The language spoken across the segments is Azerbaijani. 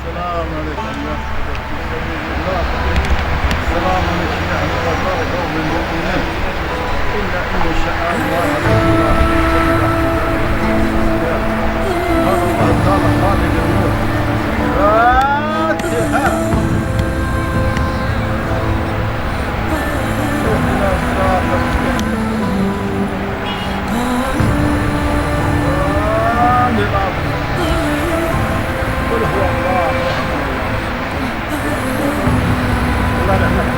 السلام عليكم يا حضرة في سبيل الله. السلام عليكم يا حضرة الله قوم المؤمنين. إلا إن شاء الله ربنا سبحان الله تعالى خالد الموت. فاتحة. اهدنا الصراط المستقيم. قل هو الله الله يرحمه.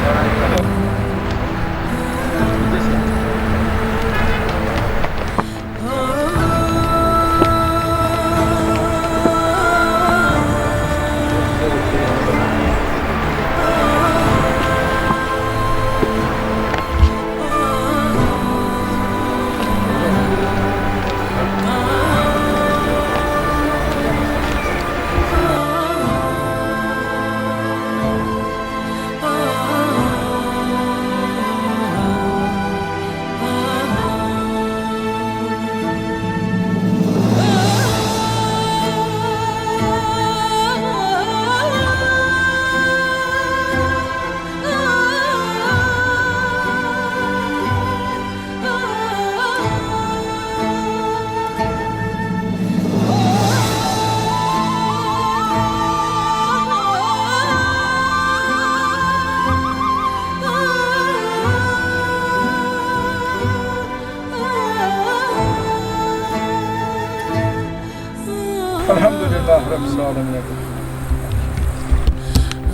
الحمد لله رب العالمين.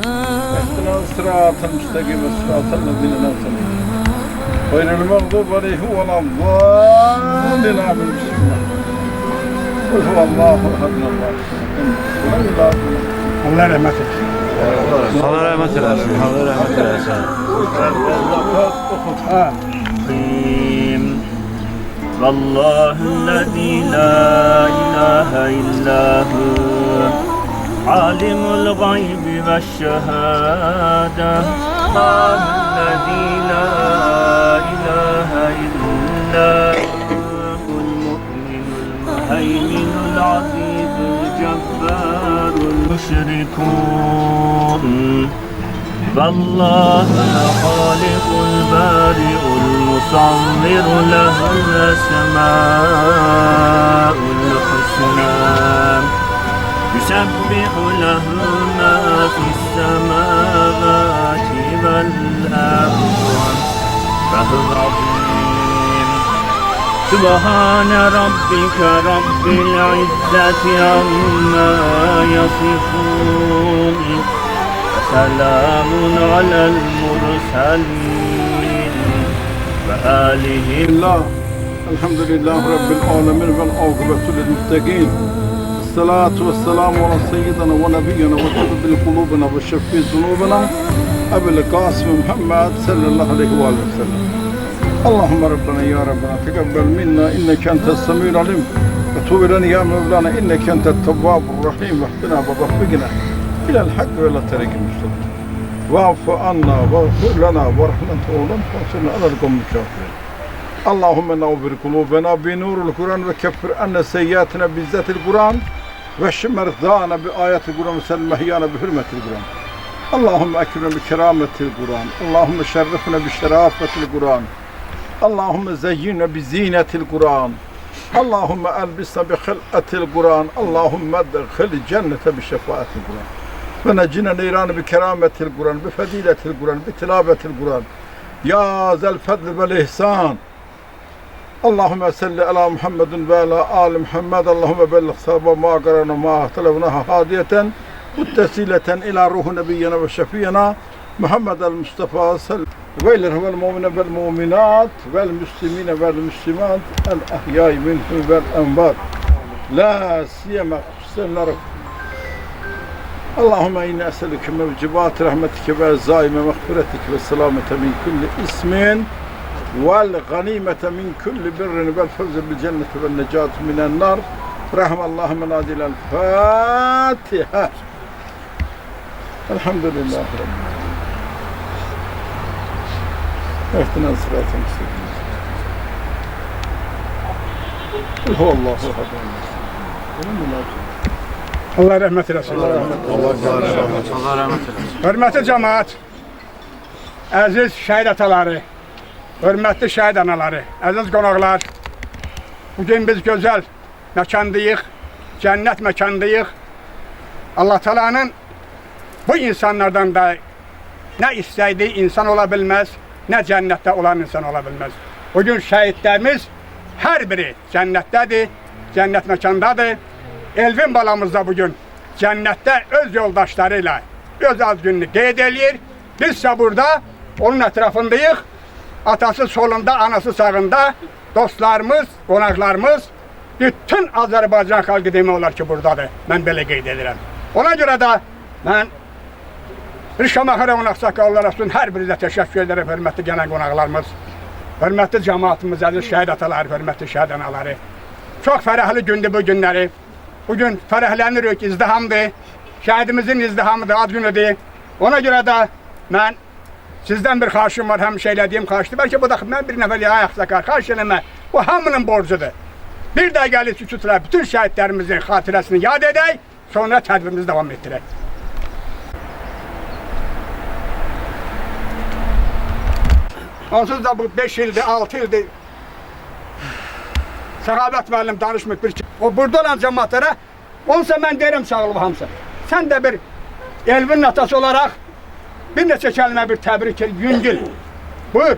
اهدنا الصراط المستقيم صراط الذين أنعمت عليهم غير المغضوب عليهم ولا الضالين. آمين. بسم الله. قل هو الله أحد الله الله رحمته. Allah rahmet eylesin. Allah rahmet eylesin. والله الذي لا إله إلا هو عالم الغيب والشهادة. الله الذي لا إله إلا هو المؤمن المهيمن العزيز الجبار المشركون. فالله الخالق البارئ المصور له الأسماء الحسنى يسبح له ما في السماوات والأرض فهو عظيم. سبحان ربك رب العزة عما يصفون سلام على المرسلين وآله. الله الحمد لله رب العالمين والعاقبة للمتقين. الصلاة والسلام على سيدنا ونبينا وطبيب قلوبنا وشفيع ذنوبنا أبي القاسم محمد صلى الله عليه وآله وسلم. اللهم ربنا يا ربنا تقبل منا إنك أنت السميع العليم وتوب لنا يا مولانا إنك أنت التواب الرحيم واهدنا ووفقنا إلى الحق ولا طريق المستقيم. واعف عنا واغفر لنا وارحمنا وانصرنا على القوم الكافرين. اللهم نور قلوبنا بنور القرآن وكفر عنا سيئاتنا بذات القرآن واشف مرضانا بآيات القرآن وسلم محيانا بحرمة القرآن. اللهم أكرمنا بكرامة القرآن. اللهم شرفنا بشرافة القرآن. اللهم زينا بزينة القرآن. اللهم ألبسنا بخلقة القرآن. اللهم ادخل الجنة بشفاعة القرآن ونجنا نيران بكرامة القرآن بفضيلة القرآن بتلاوة القرآن يا ذا الفضل والإحسان. اللهم صل على محمد وعلى آل محمد. اللهم بلغ ثواب ما قرأنا وما اختلفناها هادية متصلة إلى روح نبينا وشفينا محمد المصطفى صلى الله والمؤمنين والمؤمنات والمسلمين والمسلمات الأحياء منهم والأموات لا سيما خصوصا. اللهم إنا أسألك موجبات رحمتك وعزائم مغفرتك والسلامة من كل إثم والغنيمة من كل بر والفوز بالجنة والنجاة من النار. رحم الله من عادل. الفاتحة. الحمد لله رب العالمين. اهدنا الصراط المستقيم. قل هو الله احد الله Allah rəhmət eləsin. Allah rəhmət eləsin. Hörmətli cəmaət, əziz şəhid ataları, hörmətli şəhid anaları, əziz qonaqlar, bugün biz gözəl məkandayıq, cənnət məkandayıq. Allah Taala'nın bu insanlardan da nə istəydiyi insan ola bilməz, nə cənnətdə olan insan ola bilməz. Bugün şəhidlərimiz hər biri cənnətdədir, cənnət məkandadır. Elvin balamız da bugün cənnətdə öz yoldaşları ilə öz ad gününü qeyd eləyir. Biz isə burada onun ətrafındayıq. Atası solunda, anası sağında, dostlarımız, qonaqlarımız, bütün Azərbaycan xalqı demək olar ki, buradadır. Mən belə qeyd edirəm. Ona görə də mən Şamaxırovun ağsaqqalları olsun, hər birinizə təşəkkür edərəm, hörmətli gələn qonaqlarımız, hörmətli cəmaatımız, əziz şəhid ataları, hörmətli şəhid anaları. Çox fərəhli gündür bu günləri. Bugün fərəhlənirik, izdihamdır. Şəhidimizin izdihamıdır, ad günüdür. Ona görə də mən sizdən bir xahişim var, həmişə elədiyim xahişdir. Bəlkə bu da mən bir nəfər ayaq sakar, xahiş eləmə. Bu hamının borcudur. Bir dəqiqəlik sükutla bütün şəhidlərimizin xatirəsini yad edək, sonra tədbirimizi davam etdirək. Onsuz da bu 5 ildir, 6 ildir Səxavət müəllim danışmır bir ki. O burada olan cəmaatlara, onsa mən deyirəm sağolub hamısı. Sən də bir Elvin atası olaraq bir neçə kəlmə bir təbrik et, yüngül. Buyur.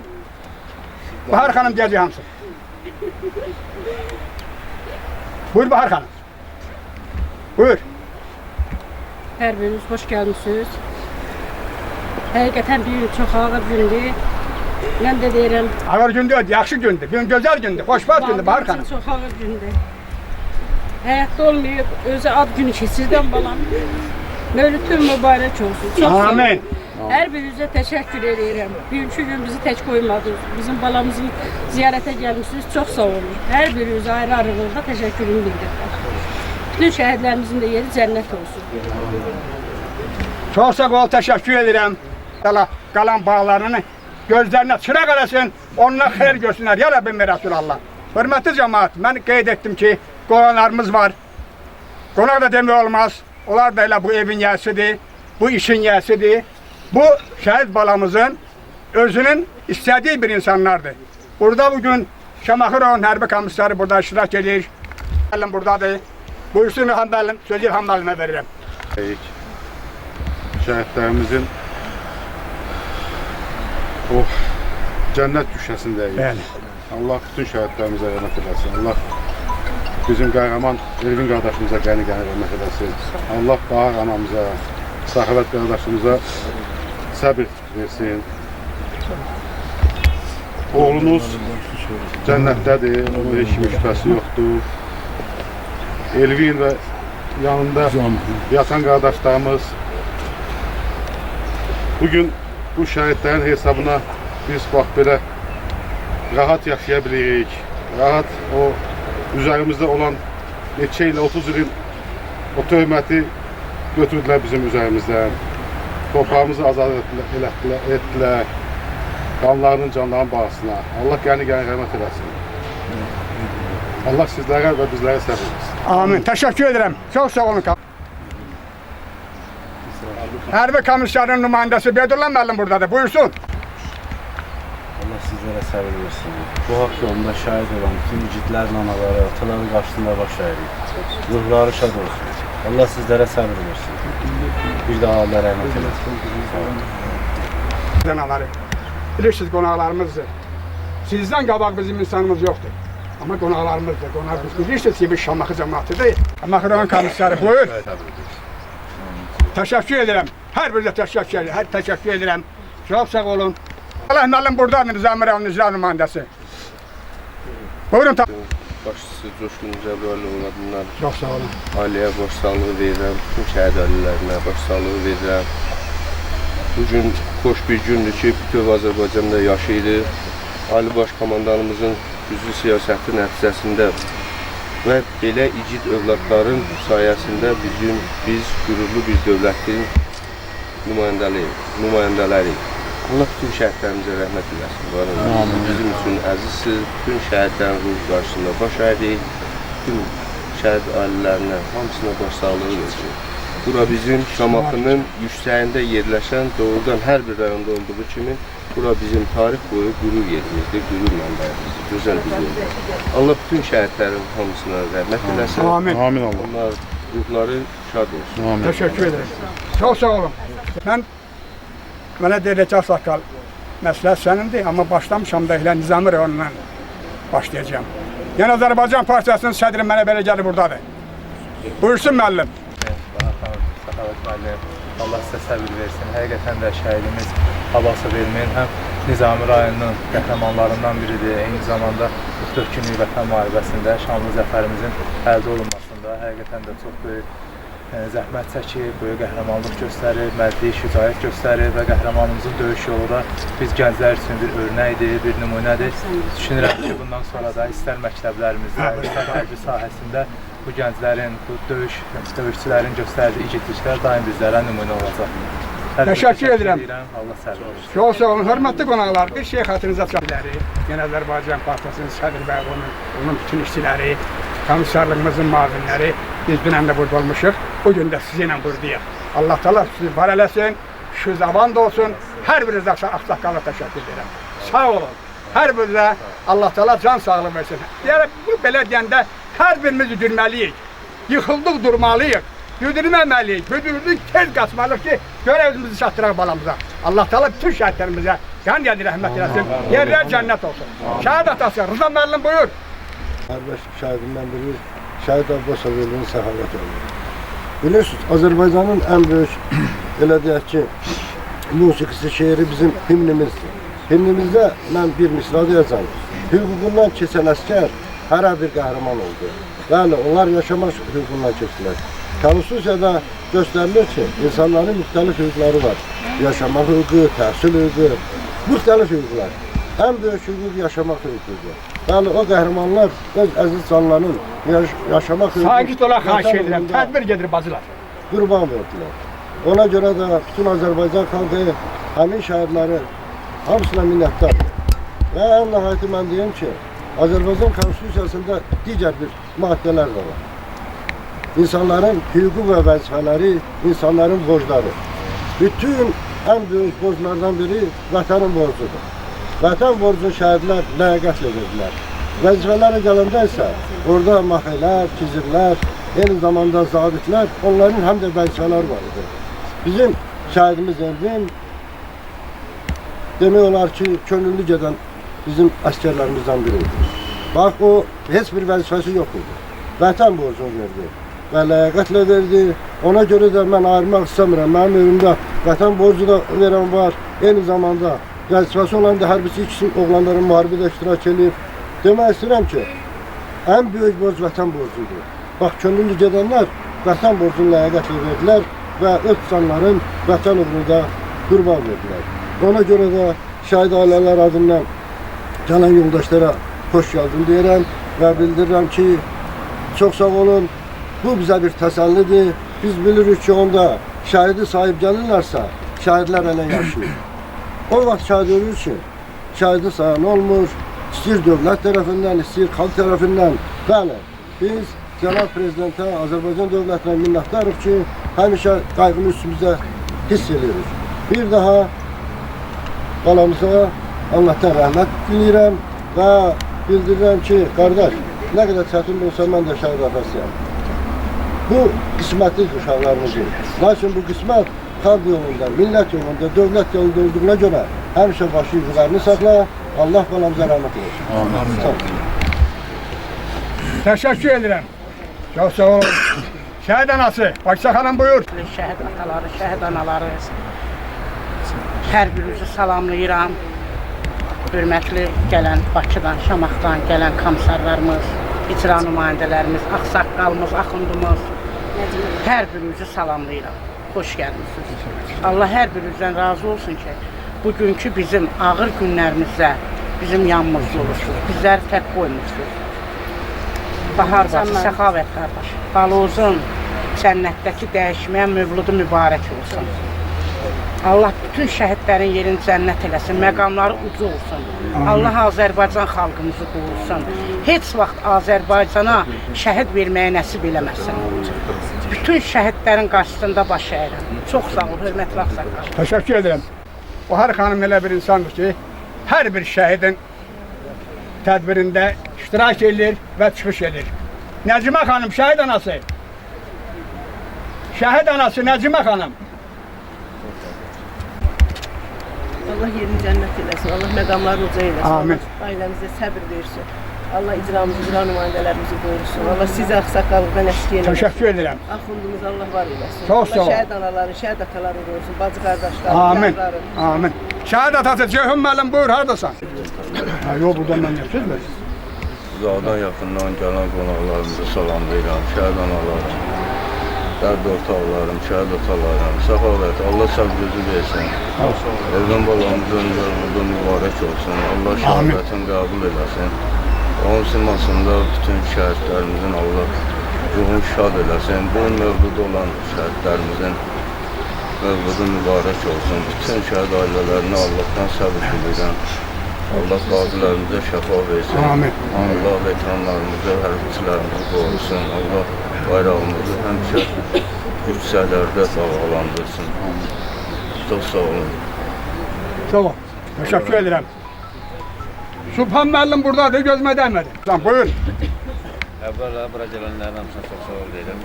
Bahar xanım deyəcək hamısı. Buyur Bahar xanım. Buyur. Hər biriniz xoş gəlmişsiniz. Həqiqətən bir çox ağır gündür. Mən də deyirəm. Ağır gündür, yaxşı gündür, gün gözəl gündür, xoşbəxt gündür Bahar xanım. Çox ağır gündür. Həyatda olmayıb, özü ad günü keçirdən balam. Mövlüdün mübarək olsun. Çox sağ olun. Amin. Hər birinizə təşəkkür edirəm. Bugünkü gün bizi tək qoymadınız. Bizim balamızın ziyarətə gəlmişsiniz. Çox sağ olun. Hər birinizə ayrı-ayrılıqda təşəkkürümü bildirirəm. Bütün şəhidlərimizin də yeri cənnət olsun. Çox sağ ol, təşəkkür edirəm. Qalan bağlarını gözlərinə çıraq eləsin, onunla xeyir görsünlər. Ya Rabbim və Rəsulallah. Hörmətli cəmaat, mən qeyd etdim ki, qonaqlarımız var. Qonaq da demək olmaz. Onlar da elə bu evin yəsidir, bu işin yəsidir. Bu şəhid balamızın özünün istədiyi bir insanlardır. Burada bugün Şamaxırovun hərbi komissarı burada iştirak edir. Müəllim buradadır. Buyursun İlham müəllim, sözü İlham müəllimə verirəm. Şəhidlərimizin o cənnət düşəsindəyik. Bəli. Allah bütün şəhidlərimizə rəhmət eləsin. Allah bizim qəhrəman Elvin qardaşımıza qəni-qəni rəhmət eləsin. Allah Bahar anamıza, Səxavət qardaşımıza səbir versin. Oğlunuz cənnətdədir, onun heç kimi şübhəsi yoxdur. Elvin və yanında yatan qardaşlarımız bugün bu şəhidlərin hesabına biz bax belə rahat yaşaya bilirik. Rahat o üzerimizdə olan neçə ilə 30 ilin o töhməti götürdülər bizim üzerimizdən. Torpağımızı azad etdilər. Qanlarının, canlarının bağısına. Allah qəni-qəni rəhmət eləsin. Allah sizlərə və bizlərə səbir etsin. Amin. Təşəkkür edirəm. Çox sağ olun. Hərbi komissarın nümayəndəsi Beydullah müəllim buradadır. Buyursun. Allah sizlərə səbir versin. Bu haqq yolunda şahid olan bütün igidlərin anaları, ataların qarşısında baş əyirik. Ruhları şad olsun. Allah sizlərə səbir versin. Bir daha Allah rəhmət eləsin. Anaları, bilirsiniz qonaqlarımızdır. Sizdən qabaq bizim insanımız yoxdur. Amma qonaqlarımızdır. Qonaqlarımız bilirsiniz ki, biz Şamaxı cəmaatidir. Şamaxırovun komissarı buyur. Təşəkkür edirəm. Hər birinizə təşəkkür edirəm. Çox sağ olun. Allah müəllim buradadır, Nizami rayonunun icra nümayəndəsi. Buyurun. Başçısı Coşkun Cəbrayılov adından Çox sağ olun. ailəyə başsağlığı verirəm, bütün şəhid ailələrinə başsağlığı verirəm. Bugün xoş bir gündür ki, bütöv Azərbaycanda yaşayırıq. Ali Baş Komandanımızın güclü siyasəti nəticəsində və belə igid övladların sayəsində biz qürurlu bir dövlətin nümayəndələriyik. Allah bütün şəhidlərimizə rəhmət eləsin. Bizim üçün əzizsiz, bütün şəhidlərin ruh qarşısında baş əyirik. Bütün şəhid ailələrinə hamısına başsağlığı versin. Bura bizim Şamaxının yüksəyində yerləşən, doğrudan hər bir rayonda olduğu kimi, bura bizim tarix boyu qürur yerimizdir, qürur mənbəyimizdir, gözəl bir yerdir. Allah bütün şəhidlərin hamısına rəhmət eləsin. Amin. Amin Allah. Onlar ruhları şad olsun. Amin. Teşekkür ederim. Çok sağ olun. Mənə deyiləcək saqqal məsləhət sənindir, amma başlamışam da elə Nizami rayonundan başlayacağım. Yəni Azərbaycan Partiyasının sədri mənə belə gəlir buradadır. Buyursun müəllim. Səxavət müəllim, Allah sizə səbir versin. Həqiqətən də şəhidimiz Abbası verməyin həm Nizami rayonunun qəhrəmanlarından biridir. Eyni zamanda 44 günlük vətən müharibəsində şanlı zəfərimizin əldə olunmasında həqiqətən də çox böyük zəhmət çəkib, böyük qəhrəmanlıq göstərir, mərdlik, şücaət göstərir və qəhrəmanımızın döyüş yolu da biz gənclər üçün bir örnəkdir, bir nümunədir. Düşünürəm ki, bundan sonra da istər məktəblərimizdə, istər hərbi sahəsində bu gənclərin, bu döyüşçülərin göstərdiyi igidliklər daim bizlərə nümunə olacaq. Təşəkkür edirəm. Allah səbir olsun. Çox sağ olun, hörmətli qonaqlar. Bir şey xatırınıza çatdırır. Yəni Azərbaycan Partiyasının sədri və onun bütün işçiləri, komissarlığımızın müavinləri, biz dünən də burada olmuşuq. Bugün də sizinlə buradayıq. Allah təala sizi var eləsin, şüz avand olsun. Hər birinizə ağsaqqala təşəkkür edirəm. Sağ olun. Hər birinizə Allah təala can sağlığı versin. Yəni bu belə deyəndə hər birimiz üzülməliyik. Yıxıldıq durmalıyıq. Güdülməməliyik. Güdüldük tez qaçmalıyıq ki, görə özümüzü çatdıraq balamıza. Allah təala bütün şəhidlərimizə qan-qəni rəhmət eləsin. Yerlər cənnət olsun. Şəhid atası Rıza müəllim buyur. Qardaş şəhidimdən biri Şəhid Abbasov elinin Səxavət oldu. Bilirsiniz, Azərbaycanın ən böyük, elə deyək ki, musiqisi, şeiri bizim himnimizdir. Himnimizdə mən bir misra deyəcəm. Hüququndan keçən əskər hər bir qəhrəman oldu. Bəli, onlar yaşamaq hüququndan keçdilər. Konstitusiyada göstərilir ki, insanların müxtəlif hüquqları var. Yaşamaq hüququ, təhsil hüququ, müxtəlif hüquqlar. Ən böyük hüquq yaşamaq hüququdur. Bəli, o qəhrəmanlar öz əziz canlarının yaşamaq hüququ... Sakit ola xahiş edirəm, tədbir gedir bacılar. Qurban verdilər. Ona görə də bütün Azərbaycan xalqı, həmin şəhidləri hamısına minnətdardır. Və ən nəhayəti mən deyim ki, Azərbaycan Konstitusiyasında digər bir maddələr də var. İnsanların hüququ və vəzifələri, insanların borcları. Bütün ən böyük borclardan biri vətənin borcudur. Vətən borcunu şəhidlər ləyaqətlə verdilər. Vəzifələrə gələndə isə orada maxilər, kizirlər, eyni zamanda zabitlər, onların həm də vəzifələri var idi. Bizim şəhidimiz Elvin demək olar ki, könüllü gedən bizim əskərlərimizdən biri idi. Bax, o heç bir vəzifəsi yox idi. Vətən borcunu verdi və ləyaqətlə verdi. Ona görə də mən ayırmaq istəmirəm. Mənim evimdə vətən borcu da verən var, eyni zamanda vəzifəsi olan da hərbiçi ikisi oğlanların müharibədə iştirak edir. Demək istəyirəm ki, ən böyük borc vətən borcudur. Bax, könüllü gedənlər vətən borcunu ləyaqətlə verdilər və öz canların vətən uğrunda qurban verdilər. Ona görə də şəhid ailələr adından gələn yoldaşlara xoş gəldin deyirəm və bildirirəm ki, çox sağ olun. Bu bizə bir təsəllidir. Biz bilirik ki, onda şəhidi sahib gəlirlərsə, şəhidlər hələ yaşayır. O vaxt şəhid ölür ki, şəhidi sayan olmur, istəyir dövlət tərəfindən, istəyir xalq tərəfindən. Bəli, biz Cənab Prezidentə, Azərbaycan dövlətinə minnətdarıq ki, həmişə qayğını üstümüzdə hiss edirik. Bir daha balamıza Allahdan rəhmət diləyirəm və bildirirəm ki, qardaş, nə qədər çətin olsa mən də şəhid atasıyam. Bu qismətlik uşaqlarımızın. Lakin bu qismət xalq yolunda, millət yolunda, dövlət yolunda olduğuna görə həmişə başı yuxularını saxla, Allah balamıza rəhmət olsun. Amin. Təşəkkür edirəm. Çox sağ olun. Şəhid anası, Baksa xanım buyur. Şəhid ataları, şəhid anaları, hər birinizi salamlayıram. Hörmətli gələn Bakıdan, Şamaxdan gələn komissarlarımız, icra nümayəndələrimiz, ağsaqqalımız, axundumuz, hər birinizi salamlayıram. Xoş gəlmişsiniz. Allah hər birinizdən razı olsun ki, bugünkü bizim ağır günlərimizdə bizim yanımızda olursunuz. Bizləri tək qoymuşsunuz. Bahar bacı, Səxavət qardaş, Balozun cənnətdəki dəyişməyən mövludu mübarək olsun. Allah bütün şəhidlərin yerini cənnət eləsin, məqamları ucu olsun. Allah Azərbaycan xalqımızı qorusun. Heç vaxt Azərbaycana şəhid verməyə nəsib eləməsin. Bütün şəhidlərin qarşısında baş əyirəm. Çox sağ ol, hörmətli ağsaqqal. Təşəkkür edirəm. Bahar xanım elə bir insandır ki, hər bir şəhidin tədbirində iştirak edir və çıxış edir. Nəcimə xanım, şəhid anası. Şəhid anası Nəcimə xanım. Allah yerini cənnət eləsin, Allah məqamlarını uca eləsin, Amin. Allah ailəmizə səbir versin, Allah icramızı, icra nümayəndələrimizi qorusun, Allah sizə ağsaqqallıqdan əski eləsin. Təşəkkür edirəm. Axundumuz Allah var eləsin. Çox sağ ol. Allah şəhid anaları, şəhid ataları qorusun, bacı qardaşları, Amin. yavruları. Amin. Şəhid atası Ceyhun müəllim, buyur, haradasan? Yox, buradan mən yapsınız. Uzaqdan yaxından gələn qonaqlarımızı salamlayıram, şəhid analarım, dərd ortaqlarım, şəhid atalarım, səxavət, Allah səbrinizi versin. Elvan balamızın yolunda mübarək olsun, Allah şəhadətini qəbul eləsin. Onun simasında bütün şəhidlərimizin Allah ruhunu şad eləsin. Bu mövzuda olan şəhidlərimizin mövzudu mübarək olsun. Bütün şəhid ailələrinə Allahdan səbr diləyirəm. Allah qazilərimizə şəfa versin. Amin. Allah veteranlarımızı, hərbiçilərimizi qorusun. Allah bayrağımızı həmişə yüksəklərdə dalğalandırsın. Çox sağ olun. Sağ ol. Təşəkkür edirəm. Subhan müəllim buradadır, gözümə dəymədi. Buyur. Əvvəla bura gələnlərin hamısına çox sağ ol deyirəm.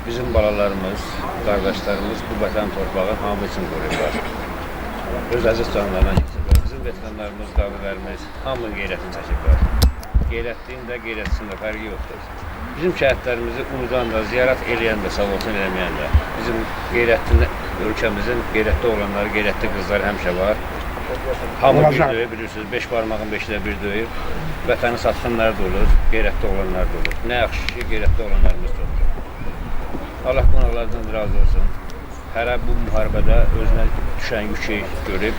Bizim balalarımız, qardaşlarımız bu vətən torpağı hamı üçün qoruyurlar. Öz əziz canlarına keçirlər. Bizim veteranlarımız, qazilərimiz hamı qeyrətini çəkirlər. Qeyrətliyin də, qeyrətçinin də fərqi yoxdur. Bizim şəhidlərimizi unudan da, ziyarət eləyən də, sağ olsun eləməyən də. Bizim qeyrətli ölkəmizin qeyrətli olanları, qeyrətli qızlar həmişə var. Hamı bir döyür, bilirsiniz, 5 parmağın 5-də bir döyür. Vətəni satqınlar da olur, qeyrətli olanlar da olur. Nə yaxşı ki, qeyrətli olanlarımız da olur. Allah qonaqlardan razı olsun. Hərə bu müharibədə özünə düşən yükü görüb,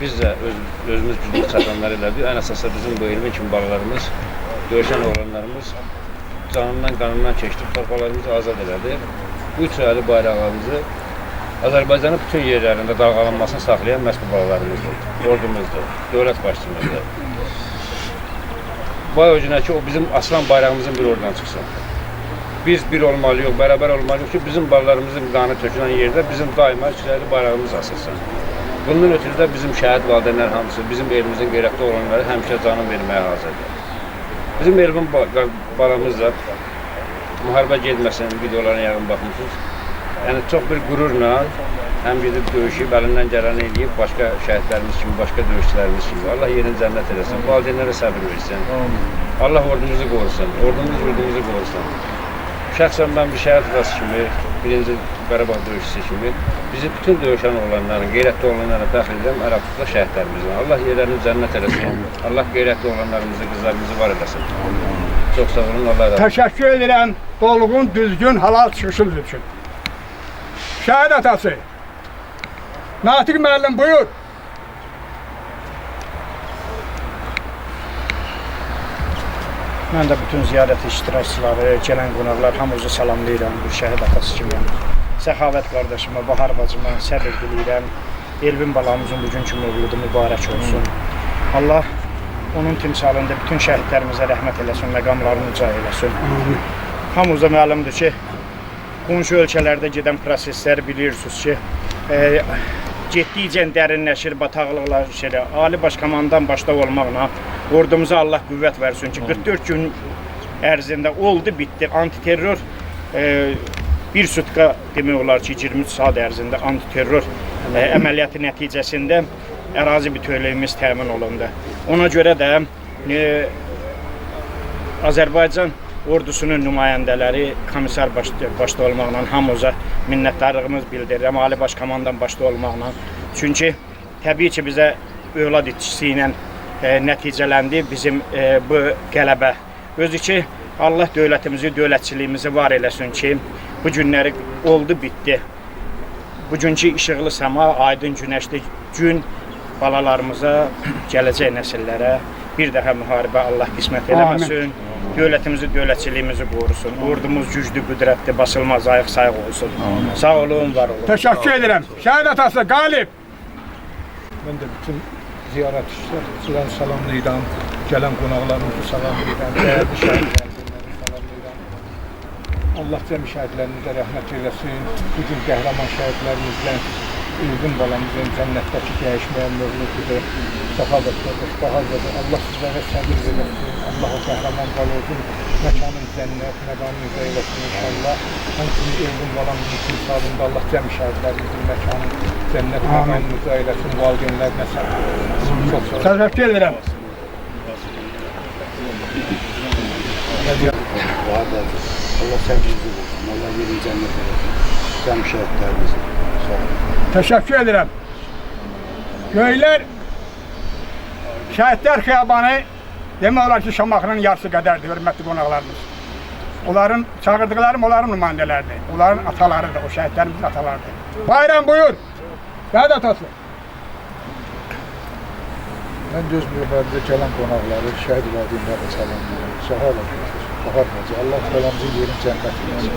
biz də özümüz güclük çatanlar elədik. Ən əsasda bizim bu elmin kimi balalarımız, döyüşən oğlanlarımız canından, qanından keçdi, torpalarımızı azad elədi. Bu üç raylı bayraqlarımızı Azərbaycanın bütün yerlərində dalğalanmasını saxlayan məhz bu balalarımızdır, ordumuzdur, dövlət başçımızdır. Vay o günə ki, o bizim aslan bayrağımızın bir oradan çıxsın. Biz bir olmalıyıq, bərabər olmalıyıq ki, bizim balalarımızın qanı tökülən yerdə bizim daima üç raylı bayrağımız asılsın. Bundan ötürü də bizim şəhid valideynlər hamısı, bizim elimizin qeyrətli olanları həmişə canı verməyə hazırdır. Bizim Elvin balamız da müharibə getməsin, videolarına yaxın baxmışsınız. Yəni çox bir qürurla həm gedib döyüşüb, əlindən gələni eləyib, başqa şəhidlərimiz kimi, başqa döyüşçülərimiz kimi. Allah yerini cənnət eləsin, valideynlərə səbir versin. Allah ordumuzu qorusun, ordumuz yurdumuzu qorusun. Şəxsən mən bir şəhid atası kimi, birinci Qarabağ döyüşçüsü kimi bizi bütün döyüşən olanların, qeyrətli olanlara daxil edən Ərəbdə şəhidlərimizin. Allah yerlərini cənnət eləsin, Allah qeyrətli olanlarımızı, qızlarımızı var eləsin. Çox sağ olun, Allah razı olsun. Təşəkkür edirəm dolğun, düzgün, halal çıxışınız üçün. Şəhid atası. Natiq müəllim, buyur. Mən də bütün ziyarət iştirakçıları, gələn qonaqlar hamınızı salamlayıram bir şəhid atası kimi. Səxavət qardaşıma, Bahar bacıma səbir diləyirəm. Elvin balamızın bugünkü mövludu mübarək olsun. Allah onun timsalında bütün şəhidlərimizə rəhmət eləsin, məqamlarını uca eləsin. Hamımıza məlumdur ki, qonşu ölkələrdə gedən proseslər bilirsiniz ki, getdikcə dərinləşir, bataqlıqlaşır. Ali Baş Komandan başda olmaqla ordumuza Allah qüvvət versin ki, 44 gün ərzində oldu, bitdi. Antiterror bir sutka demək olar ki, 23 saat ərzində antiterror əməliyyatı nəticəsində ərazi bütövlüyümüz təmin olundu. Ona görə də Azərbaycan ordusunun nümayəndələri, komissar başda olmaqla hamımıza minnətdarlığımız bildirirəm, Ali Baş Komandan başda olmaqla. Çünki təbii ki, bizə övlad itkisi ilə nəticələndi bizim bu qələbə. Özü ki, Allah dövlətimizi, dövlətçiliyimizi var eləsin ki, bu günləri oldu, bitdi. Bugünkü işıqlı səma, aydın günəşli gün balalarımıza, gələcək nəsillərə bir dəfə müharibə Allah qismət eləməsin. dövlətimizi, dövlətçiliyimizi qorusun. Ordumuz güclü, qüdrətli, basılmaz, ayıq-sayıq olsun. Sağ olun, var olun. Teşekkür ederim. Şehit atası Galip. Ben de bütün ziyaretçiler salamlayıram, gelen qonaqlarımızı salamlayıram, değerli şəhidlərimizi salamlayıram. Allah cəmi şəhidlərimizə rəhmət eyləsin. Bugün qəhrəman şəhidlərimizlə Ülgün balamızın cənnətdəki dəyişməyən mövlududur. Səxavət qardaş, Bahar Allah sizlərə səbir verəsin. Allah o qəhrəman balozun məkanın cənnət, məqamınıza eyləsin inşallah. Həmçinin Ülgün balamızın timsalında Allah cəmi şəhidlərimizin məkanın cənnət, məqamınıza eyləsin. Valideynlərinə səbir verəsin. Çox sağ olun. Teşekkür ederim. Allah sevginizi olsun. Allah yerin cennet eylesin. Cem şehitlerimizi. Sağ olun. Teşekkür ederim. Göyler Şəhidlər Xiyabanı demək olar ki, Şamaxının yarısı qədərdir, hörmətli qonaqlarımız. Onların çağırdıqlarım onların nümayəndələridir. Onların atalarıdır, o şəhidlərimizin atalarıdır. Bayram buyur. Şəhid atası. Mən göz mübarədə gələn qonaqları, şəhid valideynlərə salamlayıram. Sağ olun. Bahar bacı, Allah balamızın yerin cənnət eyləsin.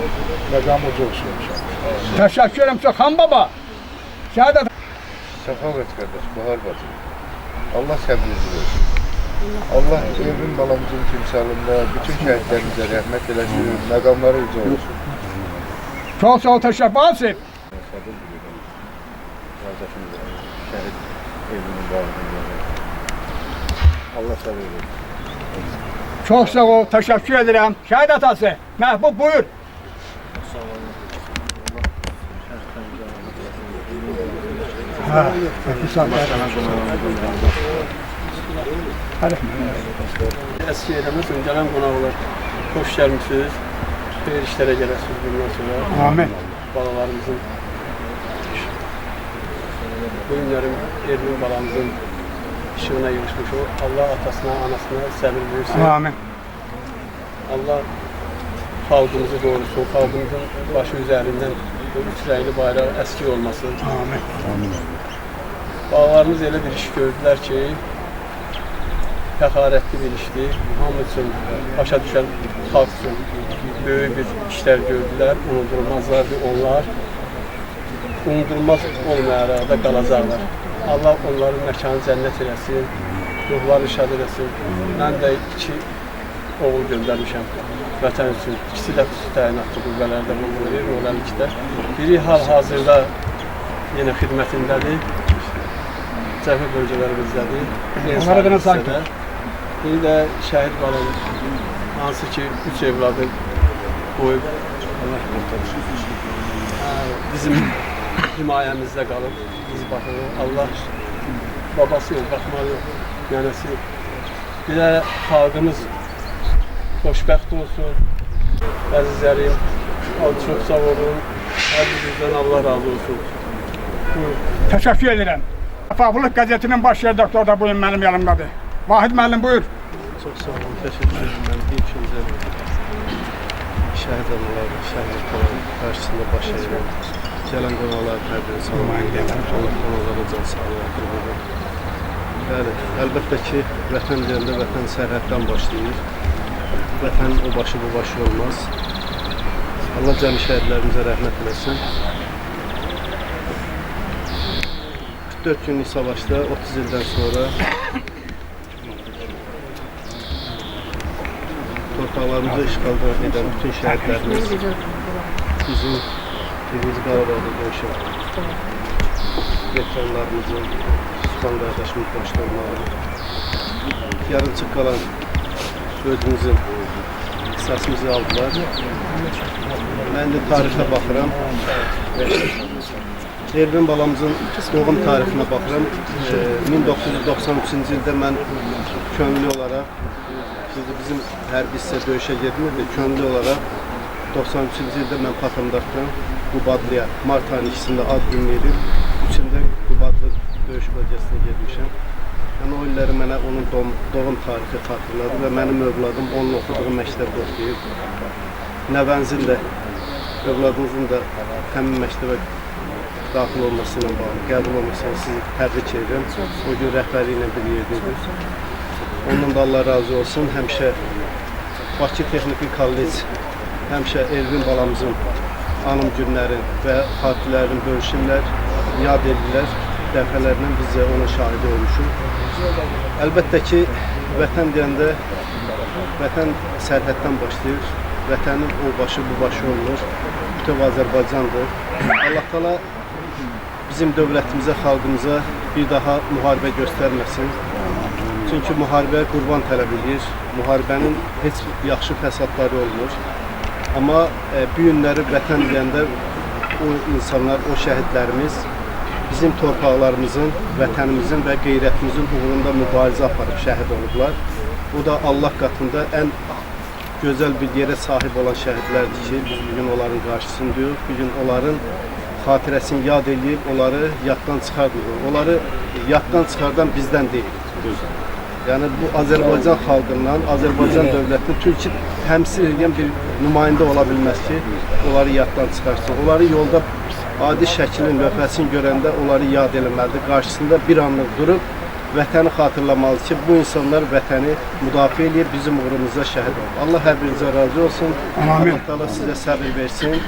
Məqamı uca olsun inşallah. Təşəkkür ederim çox. Xan baba. Şəhid atası. Səxavət qardaş, Bahar bacı. Allah səbrinizi versin. Allah Ülgün balamızın timsalında bütün şəhidlərimizə rəhmət eləsin, məqamları uca olsun. Çok sağ ol, teşekkür ederim. Şəhid Ülgün balamızın Allah səbir versin. Çok sağ ol, teşekkür ederim. Şəhid atası. Məhbub buyur. Eski yerimiz, gelen qonaqlar, hoş gəlmişsiniz. Xeyir işlərə gələsiniz bundan sonra. Amin. Balalarımızın, bu günlərin Ülgün balamızın işığına yığışmış o. Allah atasına, anasına səbir versin. Amin. Allah xalqımızı qorusun, xalqımızın başı üzərindən üç rəngli bayraq əskik olmasın. Amin. Amin. Balalarımız elə bir iş gördülər ki, fəxarətli bir işdir. Hamı üçün, başa düşən xalq üçün böyük bir işlər gördülər. Unudulmazlardır onlar. Unudulmaz olmayaraq da qalacaqlar. Allah onların məkanı cənnət eləsin, ruhları şad eləsin. Mən də iki oğul göndərmişəm vətən üçün. İkisi də xüsusi təyinatlı qüvvələrdə bulunur, Roləlikdə. Biri hal-hazırda yenə xidmətindədir. Cəbhə bölgələrimizdədir. Biri də şəhid balam, hansı ki, üç evladı qoyub bizim himayəmizdə qalıb, biz baxırıq. Allah babası yox, baxmalı yox, nənəsi yox. Bir də xalqımız xoşbəxt olsun. Əzizlərim, çox sağ olun. Hər birinizdən Allah razı olsun. Teşekkür ederim. Şəffaflıq qəzetinin baş redaktörü də bugün mənim yanımdadır. Vahid müəllim buyur. Çox sağ olun, təşəkkür ederim. Mən ilk öncə şəhid analarım, şəhid qarşısında baş əyirəm. Gələn qonaqlar hər birini salamlayıram. Allah qonaqlara can sağlığı edir. Bəli, əlbəttə ki, vətən deyəndə vətən sərhəddən başlayır. Vətən o başı bu başı olmaz. Allah cəmi şəhidlərimizə rəhmət eləsin. 44 günlük savaşda 30 ildən sonra torpaqlarımızı işğaldan edən bütün şəhidlərimiz bizim Birinci Qarabağda döyüşən veteranlarımızın, Sultan qardaşımız başda olmalı, yarımçıq qalan özümüzün qisasımızı aldılar. Mən də tarixə baxıram. Ülgün balamızın doğum tarixinə baxıram. 1993-cü ildə mən könüllü olaraq, bizim hərbi hissə döyüşə getmirdi, könüllü olaraq 93-cü ildə mən Patımdaqdan Qubadlıya, mart ayının 2-sində ad günü edib, 3-də Qubadlı döyüş bölgəsinə getmişəm. Yəni o illəri mənə onun doğum tarixi xatırladı və mənim övladım onun oxuduğu məktəbdə oxuyub. Nəvənizin də, övladınızın da həmin məktəbə daxil olması ilə bağlı, qəbul olmasını sizi təbrik edirəm. O gün rəhbəri ilə bir yerdəydik. Ondan da Allah razı olsun. Həmişə Bakı Texniki Kollec həmişə Elvin balamızın anım günləri və partilərini bölüşürlər, yad edirlər. Dəfələrlə biz də onun şahidi olmuşuq. Əlbəttə ki, vətən deyəndə, vətən sərhəddən başlayır. Vətənin o başı, bu başı olmur. Bütöv Azərbaycandır. Allah təala bizim dövlətimizə, xalqımıza bir daha müharibə göstərməsin. Çünki müharibəyə qurban tələb edir. Müharibənin heç yaxşı fəsadları olmur. Amma bu günləri vətən deyəndə o insanlar, o şəhidlərimiz bizim torpaqlarımızın, vətənimizin və qeyrətimizin uğrunda mübarizə aparıb şəhid olublar. O da Allah qatında ən gözəl bir yerə sahib olan şəhidlərdir ki, biz bugün onların qarşısındayıq. Bugün onların xatirəsini yad edib, onları yaddan çıxardırıq. Onları yaddan çıxardan bizdən deyil. Yəni bu Azərbaycan xalqından, Azərbaycan dövlətinin Türkiyə təmsil edən bir nümayəndə ola bilməz ki, onları yaddan çıxarsın. Onları yolda adi şəklin, lövhəsini görəndə onları yad eləməlidir. Qarşısında bir anlıq durub vətəni xatırlamalıdır ki, bu insanlar vətəni müdafiə edir, bizim uğrumuzda şəhid olur. Allah hər birinizə razı olsun. Allah Teala sizə səbir versin.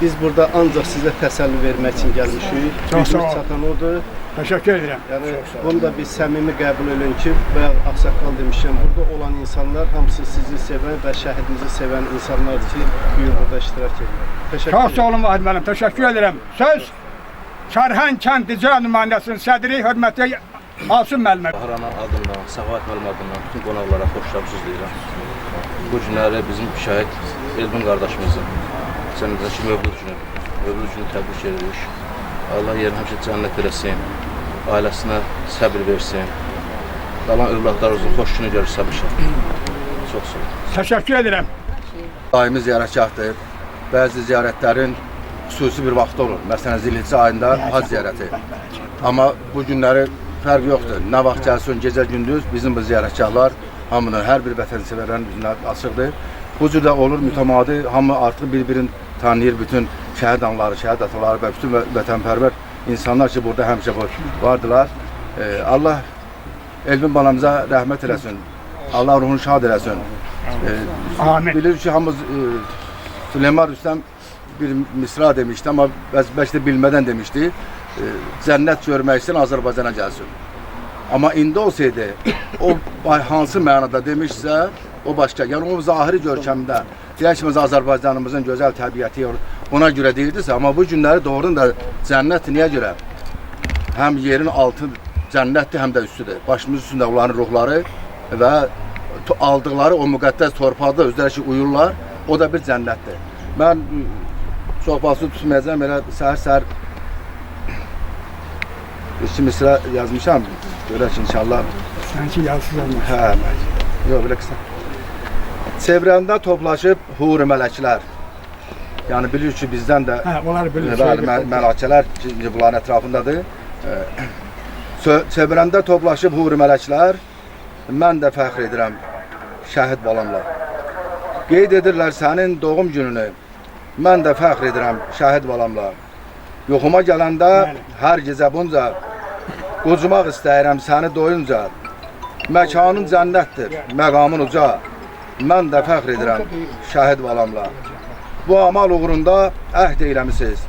Biz burada ancaq sizə təsəlli vermək üçün gəlmişik. Gücümüz çatan odur. Təşəkkür edirəm. Yəni bunu da biz səmimi qəbul edin ki, və ağsaqqal demişəm, burada olan insanlar hamısı sizi sevən və şəhidinizi sevən insanlardır ki, bu gün burada iştirak edirlər. Təşəkkür edirəm. Çox sağ olun Vahid müəllim, təşəkkür edirəm. Söz Kərhən kənd icra nümayəndəsinin sədri hörmətli Asım müəllimə. Bahrana adından, Səxavət müəllim adından bütün qonaqlara xoşçaksız deyirəm. Bu günləri bizim şəhid Elvin qardaşımızın cənnətdəki mövlud günü təbrik edirik. Allah yerini həmişə cənnət eləsin, ailəsinə səbir versin. Qalan övladlarımızın xoş günü görür səbirşən. Çox sağ olun. Təşəkkür edirəm. Daimi ziyarətgahdır. Bəzi ziyarətlərin xüsusi bir vaxtı olur. Məsələn, Zilhicə ayında hac ziyarəti. Amma bu günləri fərq yoxdur. Nə vaxt gəlsin, gecə gündüz bizim bu ziyarətgahlar hamının, hər bir vətənsevərlərin üzünə açıqdır. Bu cür də olur mütəmadi, hamı artıq bir-birini tanıyır, bütün şəhid anları, şəhid ataları və bütün vətənpərvər insanlar ki, burada həmişə vardılar. Allah Elvin balamıza rəhmət eləsin, Allah ruhunu şad eləsin. Bilir ki, hamımız Süleyman Rüstəm bir misra demişdi, amma bəlkə də bilmədən demişdi. Cənnət görmək istəyən Azərbaycana gəlsin. Amma indi olsaydı, o hansı mənada demişsə, o başqa. Yəni o zahiri görkəmdə, deyək ki, Azərbaycanımızın gözəl təbiəti ona görə deyildirsə, amma bu günləri doğrudan da cənnət niyə görə? Həm yerin altı cənnətdir, həm də üstüdür. Başımız üstündə onların ruhları və aldıqları o müqəddəs torpaqda özləri ki, uyurlar, o da bir cənnətdir. Mən sohbasını tutmayacağım, elə səhər-səhər iki misra yazmışam, görək inşallah. Sanki yazsız olmaz. Hə, yox, belə qısa. Çevrəndə toplaşıb huri mələklər. Yəni bilir ki, bizdən də mələkələr bunların ətrafındadır. Çevrəndə toplaşıb huri mələklər, mən də fəxr edirəm şəhid balamla. Qeyd edirlər sənin doğum gününü, mən də fəxr edirəm şəhid balamla. Yoxuma gələndə hər gecə bunca qocumaq istəyirəm səni doyunca. Məkanın cənnətdir, məqamın uca. Mən də fəxr edirəm şəhid balamla. Bu amal uğrunda əhd eyləmisiniz.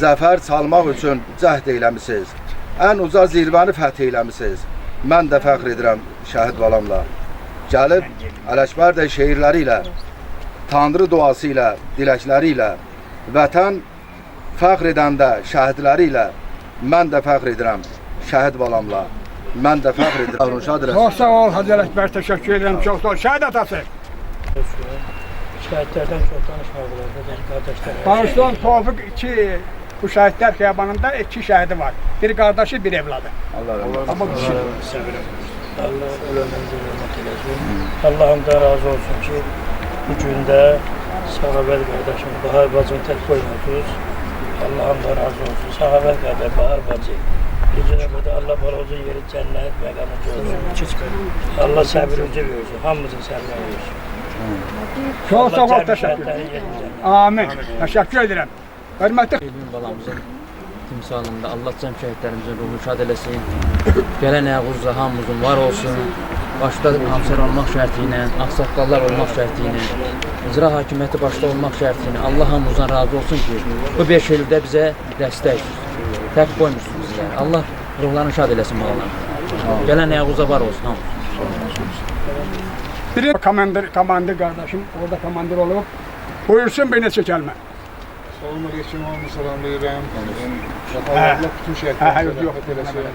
Zəfər çalmaq üçün cəhd eyləmisiniz. Ən uca zirvəni fəth eyləmisiniz. Mən də fəxr edirəm şəhid balamla. Gəlib Ələkbər də şeirləri ilə, Tanrı duası ilə, diləkləri ilə, vətən fəxr edəndə şəhidləri ilə, mən də fəxr edirəm şəhid balamla. Mən də fəxr edirəm. Çox sağ ol Hacı Ələkbər, təşəkkür edirəm, çox sağ ol. Şəhid atası. Şəhidlərdən çox danışmaq olar, qardaşlar. Bağışlan Tofiq ki, bu şəhidlər xiyabanında iki şəhidi var. Bir qardaşı, bir evladı. Allah ölümümüzü hörmət eləsin. Allah'ımdan razı olsun ki, bu gündə Səxavət qardaşım, Bahar bacını tək qoymadınız. Allah'ımdan razı olsun. Səxavət qardaş, Bahar bacı. Gecədə qədər Allah balaca yeri cənnət məqamı görsün. Allah səbirimizi versin, hamımızın səbirini versin. Çox sağ ol, təşəkkür. Amin. Təşəkkür edirəm. Hörmətli Elvin balamızın timsalında Allah cəm şəhidlərimizin ruhunu şad eləsin. Gələn ayağınızda hamımızın var olsun. başda komissar olmaq şərti ilə, ağsaqqallar olmaq şərti ilə, icra hakimiyyəti başda olmaq şərti ilə Allah hamımızdan razı olsun ki, bu 5 ildə bizə dəstək, tək qoymuşsunuz bizlər. Allah ruhlarını şad eləsin balalarım. Gələn ayağınıza var olsun hamımız. Biri komandir kardeşim, orada komandir olup, buyursun bir neçə kəlmə. Selamun aleyküm, hamı salamlayıram. Allah bütün şəhidlərə rəhmət eləsin.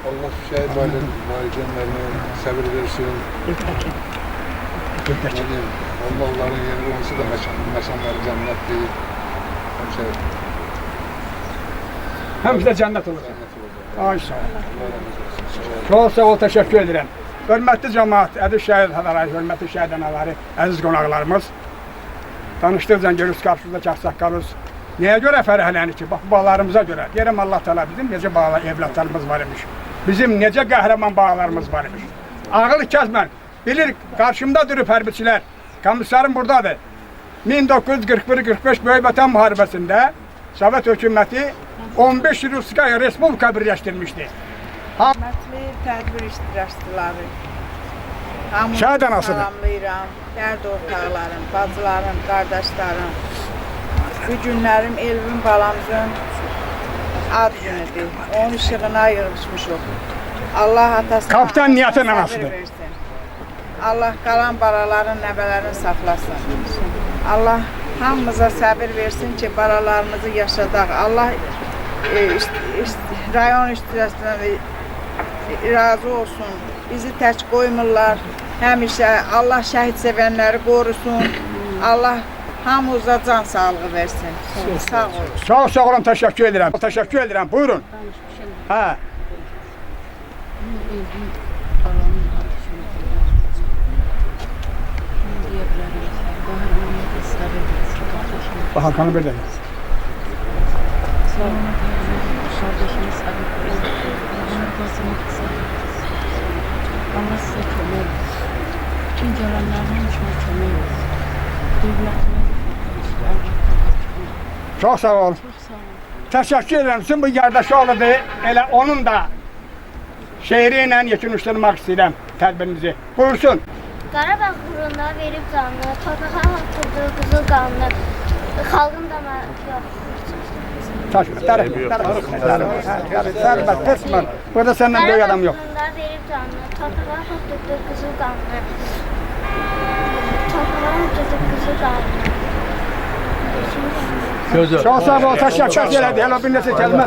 Allah şəhid valideynlərinə səbir versin. Allah onların yeri olsa da məkanları cənnətdir. Həmizdə cənnət olur. Ay sağ ol. Çox sağ ol, təşəkkür edirəm. Hörmətli cəmaat, əziz şəhid anaları, hörmətli şəhid anaları, əziz qonaqlarımız. Tanışdıqca görürüz, qarşımızdakı ağsaqqalız. Nəyə görə fərəhlənir ki? Bax, bağlarımıza görə. Deyirəm Allah Teala bizim necə evlatlarımız var imiş. Bizim necə qəhrəman bağlarımız var imiş. Ağıl kəsmən. Bilir, qarşımda durub hərbiçilər. Komissarım buradadır. 1941-45 Böyük Vətən Müharibəsində Sovet hökuməti 15 Rusiya Respublika birləşdirmişdi. Hörmətli tədbir iştirakçıları, Şəhid hamınızı anasıdır. salamlayıram, dərd ortaqlarım, bacılarım, qardaşlarım. Bu günlərim Elvin balamızın ad günüdür. Onun işığına yığışmışıq. Allah atasına Kapitan Nihat'ın sabır anasıdır. versin. Allah qalan balaların, nəvələrini saxlasın. Allah hamımıza səbir versin ki, balalarımızı yaşadaq. Allah rayon iştirakçılarına razı olsun. Bizi tək qoymurlar. Həmişə Allah şəhid sevənləri qorusun. Allah hamımıza can sağlığı versin. Sağ olun. Çox sağ olun, təşəkkür edirəm. Təşəkkür edirəm, buyurun. Hə. Hakan'ı bir de. Allah size kömək olsun. Tüm gələnlərinin üçün kömək olsun. Dövlətimə Çox sağ ol. Təşəkkür edirəm. Sizin bu qardaşı oğludur. Elə onun da şeiri ilə yekunlaşdırmaq istəyirəm tədbirimizi. Buyursun. Qarabağ uğruna verib canını, torpağa atıldığı qızıl qanını, xalqın dama yox. Sərbəst, qısmən. Burada səndən böyük adam yox. Qarabağ uğruna verib canını, torpağa atıldığı qızıl qanını, torpağa atıldığı qızıl qanını. Çox sağ ol, təşəkkür elədi. Hələ bir neçə kəlmə.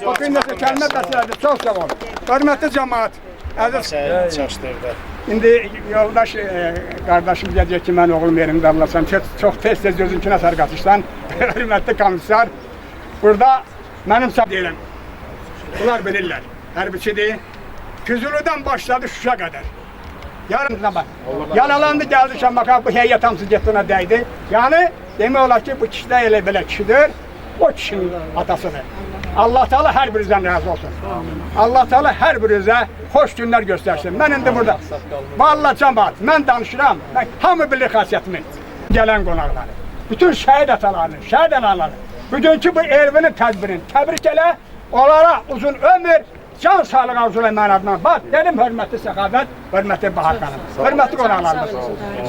O bir neçə kəlmə bəsələdi. Çox sağ ol. Hörmətli cəmaat. Çaşdırdı. İndi yoldaş qardaşım deyəcək ki, mən oğlum yerimdə Allahsan. Çox tez-tez gözünkinə sərqatışdan. Hörmətli komissar. Burada mənim sağ deyiləm. Bunlar bilirlər. Hərbiçidir. Füzulidən başladı Şuşa qədər. Yarımına bax. Yaralandı, gəldi Şamaxıya, bu heyət hamısı getdi ona dəydi. Yəni, demək olar ki, bu kişi də elə belə kişidir. O kişinin atasıdır. Allah Teala hər birinizdən razı olsun. Allah Teala hər birinizə xoş günlər göstərsin. Mən indi burada, vallahi cəmaat, mən danışıram, hamı bilir xasiyyətimi. Gələn qonaqları, bütün şəhid atalarını, şəhid anaları, bugünkü bu Elvinin tədbirini təbrik elə, onlara uzun ömür, can sağlığı arzulayın mən adına. Bax, dedim hörmətli Səxavət, hörmətli Bahar xanım, hörmətli qonaqlarımız.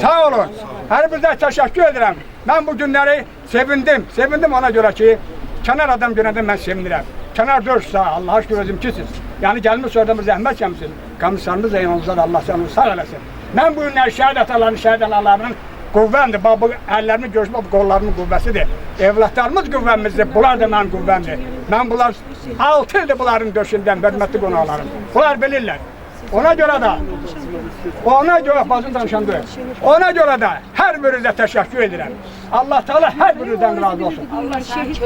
Sağ olun, hər birinizə təşəkkür edirəm. Mən bu günləri sevindim, sevindim ona görə ki, kənar adam görəndə mən sevinirəm. Kənar dörsə, Allah'a şükür özüm ki siz. Yəni gəlmiş orada bir zəhmət gəlmişsiniz. Komissarımız da yanınızda da Allah səni sağ eləsin. Mən bu günləri şəhid atalarının, şəhid analarının qüvvəmdir. Bax, bu əllərimi görüşmə, bu qollarımın qüvvəsidir. Evlatlarımız qüvvəmizdir, bunlar da mənim qüvvəmdir. Mən bunlar 6 ildir bunların döşündən, hörmətli qonaqlarım. Bunlar bilirlər. Ona görə də, bacım danışandır, ona görə də hər birinizə təşəkkür edirəm. Allah Teala hər birinizdən razı olsun. Allah şəhid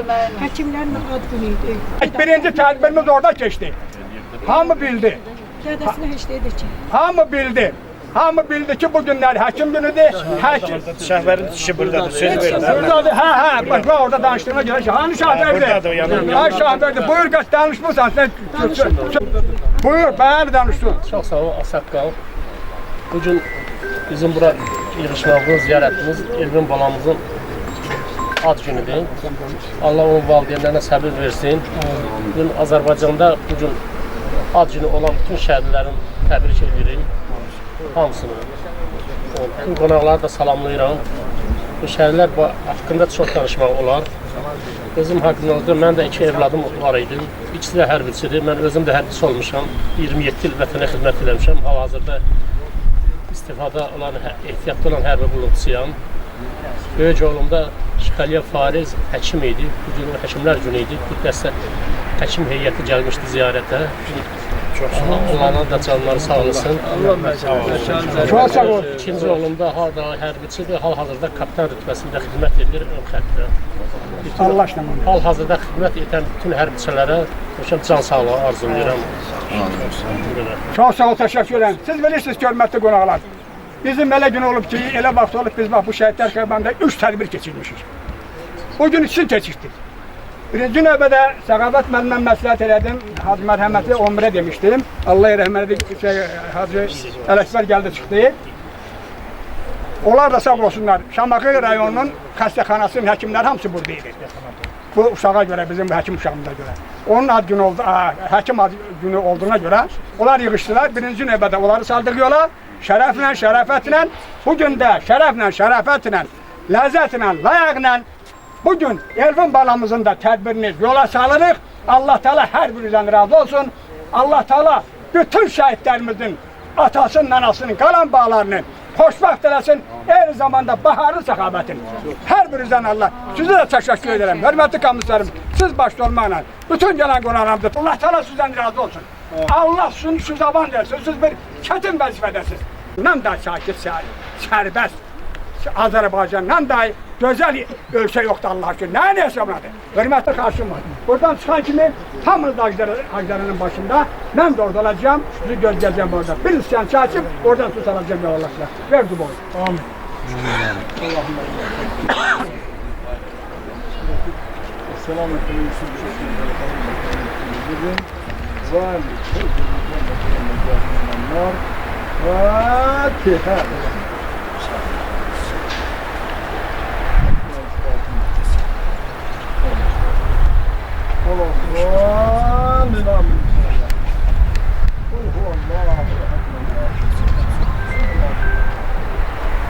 həkimlərin ad günüydü. Birinci tədbirimiz orada keçdi. Hamı bildi. Qədəsini heç dedik ki. Hamı bildi. Hamı bildi ki, bu günlər həkim günüdür. Şəhbərin kişi buradadır, söz verin. Buradadır, hə, bax, orada danışdığına görə. Hani şəhbərdir? Ay şəhbərdir, buyur, qaç danışmırsan, sən. Buyur, bəli danışdın. Çox sağ ol, Asəqqal. Bugün bizim bura yığışmağımız, ziyarətimiz Elvin balamızın ad günüdür. Allah onun valideynlərinə səbir versin. Bugün Azərbaycanda bugün ad günü olan bütün şəhidlərin təbrik edirik. hamısını. Bütün qonaqları da salamlayıram. Bu şəhərlər haqqında çox danışmaq olar. Özüm haqqında mən də 2 evladım var idi. İkisi də hərbiçidir. Mən özüm də hərbiçi olmuşam. 27 il vətənə xidmət eləmişəm. Hal-hazırda istifada olan, ehtiyatda olan hərbi qulluqçuyam. Böyük oğlum da Şıxəliyə Fariz həkim idi. Bu gün həkimlər günü idi. Bir dəstə həkim heyəti gəlmişdi ziyarətə. Onların da canları sağ olasın. Çox sağ ol. İkinci oğlum da hərbiçidir. Hal-hazırda kapitan rütbəsində xidmət edir ön xəttdə. Allah işləməm. Hal-hazırda xidmət edən bütün hərbiçilərə can sağlığı arzulayıram. Çox sağ ol, təşəkkür edirəm. Siz bilirsiniz ki, hörmətli qonaqlar. Bizim elə gün olub ki, elə vaxt olub biz bu şəhidlər xəbərində 3 tədbir keçirmişik. O gün için keçirdik. Birinci növbədə Səxavət müəllimə məsləhət elədim. Hacı mərhəmətli 11'e demişdim. Allah rəhmətli Hacı Ələkbər gəldi çıxdı. Onlar da sağ olsunlar. Şamaxı rayonunun xəstəxanasının həkimləri hamısı buradaydı. Bu uşağa görə, bizim həkim uşağımıza görə. Onun ad günü oldu, həkim ad günü olduğuna görə onlar yığışdılar. Birinci növbədə onları saldıq yola. Şərəflə, şərəfətlə, bugün də şərəflə, şərəfətlə, ləzzətlə, layaqla bugün Elvin balamızın da tədbirini yola salırıq. Allah Teala hər birinizdən razı olsun. Allah Teala bütün şəhidlərimizin atasının, anasının, qalan bağlarının xoşbəxt eləsin. Eyni zamanda baharlı səxabətin. Hər birinizdən Allah. Sizə də təşəkkür edirəm. Hörmətli komissarım, siz başda olmaqla bütün gələn qonaqlarımızdır. Allah Teala sizdən razı olsun. Allah sizi avan versin. Siz bir çətin vəzifədəsiniz. Nəm da sakit, sərbəst Azərbaycandan da gözəl ölkə yoxdur Allah üçün. Nəyin hesabladı? Hörmətli qarşım var. Buradan çıxan kimi hamınız Ağdərənin başında mən də orada olacağım. Sizi gözləyəcəm orada. Bir isyan çəkib oradan sus alacağım ya Allah'la. Verdi boyu. Amin. Selamun aleyküm. Fatiha.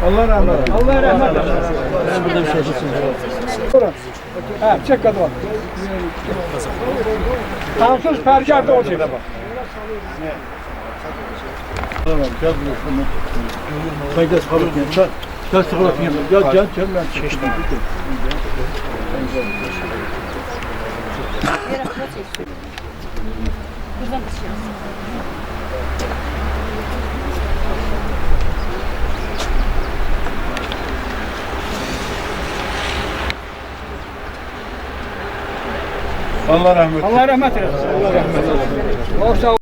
Allah rahmet eylesin. Allah rahmet eylesin. Ben burada bir şey geçeyim. Ha, çek kadın. Kansız pergâhda o şeyde bak. Tamam, gel buraya. Ben gel sıkılıp gel. Gel sıkılıp gel. Gel ben çeştim. Buradan düşüyoruz. Allah rahmet eylesin. Allah rahmet eylesin. Allah rahmet eylesin.